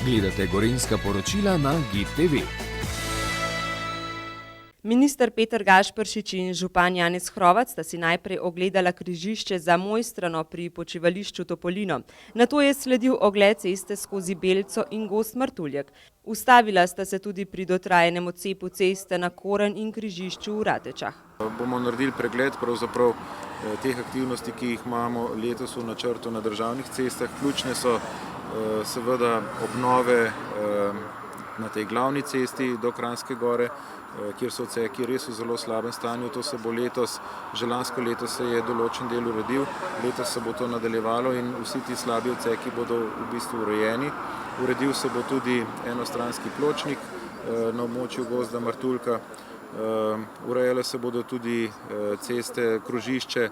Gledate Gorenjska poročila na GID TV. Minister Peter Gašperšič in župan Janez Hrovat sta si najprej ogledala križišče za Mojstrano pri počivališču Topolino. Nato je sledil ogled ceste skozi Belco in Gozd Martuljek. Ustavila sta se tudi pri dotrajanem odcepu ceste na Koren in križišču v Ratečah. Bomo naredili pregled pravzaprav teh aktivnosti, ki jih imamo letos v načrtu na državnih cestah. Ključne so seveda obnove na tej glavni cesti do Kranjske Gore, kjer so odseki res v zelo slabem stanju. To se bo letos, že lansko leto se je določen del uredil, letos se bo to nadaljevalo in vsi ti slabi odseki bodo v bistvu urejeni. Uredil se bo tudi enostranski pločnik na območju Gozda Martuljka. Urejale se bodo tudi ceste, krožišče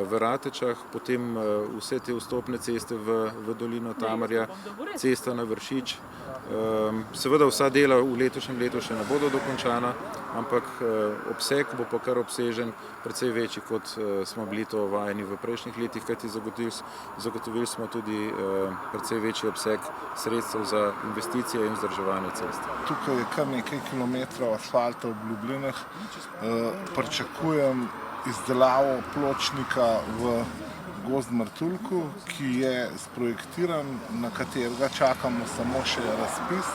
v Ratečah, potem vse te vstopne ceste v dolino Tamarja, cesta na Vršič. Seveda vsa dela v letošnjem letu še ne bodo dokončana, ampak obseg bo pa kar obsežen, precej večji, kot smo bili to vajeni v prejšnjih letih, kajti zagotovili smo tudi precej večji obseg sredstev za investicije in vzdrževanje cest. Tukaj je kar nekaj kilometrov asfalta v Ljubljanah. Pričakujem izdelavo pločnika v Gozd Martuljku, ki je sprojektiran, na katerega čakamo samo še razpis,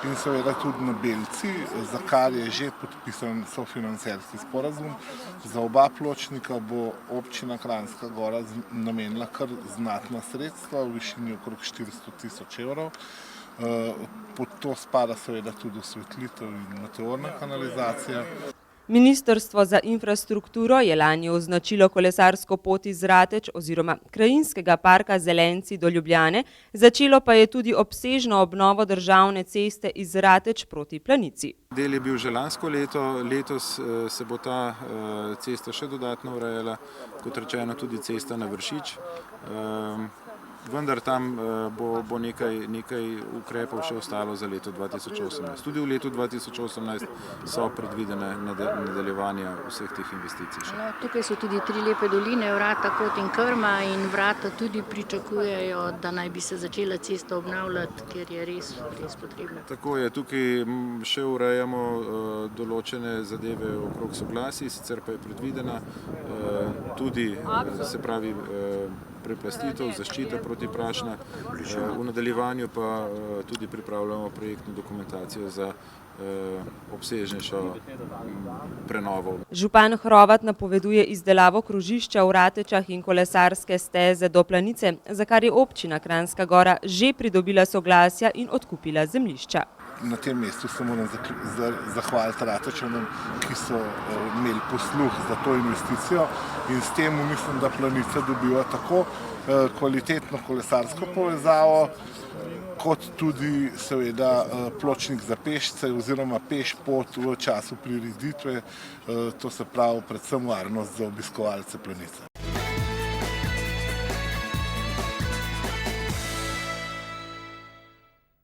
in seveda tudi na Belci, za kar je že podpisan sofinancerski sporazum. Za oba pločnika bo občina Kranjska Gora namenila kar znatna sredstva v višini okrog 400 000 evrov. Pod to spada seveda tudi osvetlitev in meteorna kanalizacija. Ministrstvo za infrastrukturo je lani označilo kolesarsko pot iz Rateč oziroma krajinskega parka Zelenci do Ljubljane, začelo pa je tudi obsežno obnovo državne ceste iz Rateč proti Planici. Del je bil že lansko leto, letos se bo ta cesta še dodatno urejala, kot rečeno tudi cesta na Vršič. Vendar tam bo nekaj ukrepov še ostalo za leto 2018. Tudi v letu 2018 so predvidene nadaljevanja vseh teh investicij. Tukaj so tudi 3 lepe doline, Vrata, Kot in Krma, in Vrata tudi pričakujejo, da naj bi se začela cesta obnavljati, ker je res potrebna. Tako je, tukaj še urejamo določene zadeve okrog soglasij, sicer pa je predvidena tudi, se pravi, preplastitev, zaščita proti prašna. V nadaljevanju pa tudi pripravljamo projektno dokumentacijo za obsežnejšo prenovo. Župan Hrovat napoveduje izdelavo krožišča v Ratečah in kolesarske steze do Planice, za kar je občina Kranjska Gora že pridobila soglasja in odkupila zemljišča. Na tem mestu se moram zahvaliti Ratečanom, ki so imeli posluh za to investicijo, in s tem mislim, da Planica dobiva tako kvalitetno kolesarsko povezavo, kot tudi seveda pločnik za pešce oziroma pešpot v času prireditve, to se pravi predvsem varnost za obiskovalce Planice.